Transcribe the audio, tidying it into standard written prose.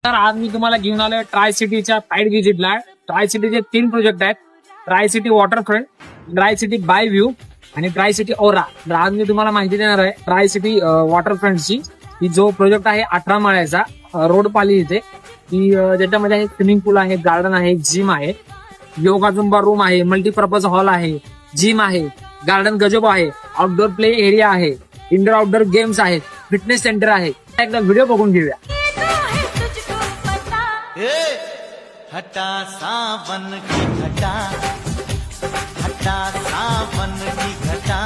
तर आज मी तुम्हाला घेऊन आलोय ट्राय सिटीच्या साईड व्हिजिटला. ट्राय सिटीचे 3 प्रोजेक्ट आहेत. Try city waterfront, try city bye view आणि ट्राय सिटी ओरा. तर आज मी तुम्हाला माहिती देणार आहे ट्राय सिटी वॉटरफ्रंटची. ही जो प्रोजेक्ट आहे 18 माळ्याचा रोड पाली इथे. की ज्याच्यामध्ये स्विमिंग पूल आहे, गार्डन आहे, जिम आहे, योगा झुंबा रूम आहे, मल्टीपर्पज हॉल आहे, जिम आहे, गार्डन गजब आहे, आउटडोर प्ले एरिया आहे, इंडोर आउटडोर गेम्स आहेत, फिटनेस सेंटर आहे. एकदा व्हिडिओ बघून घेऊया. हटा सावन की घटा, हटा सावन की घटा.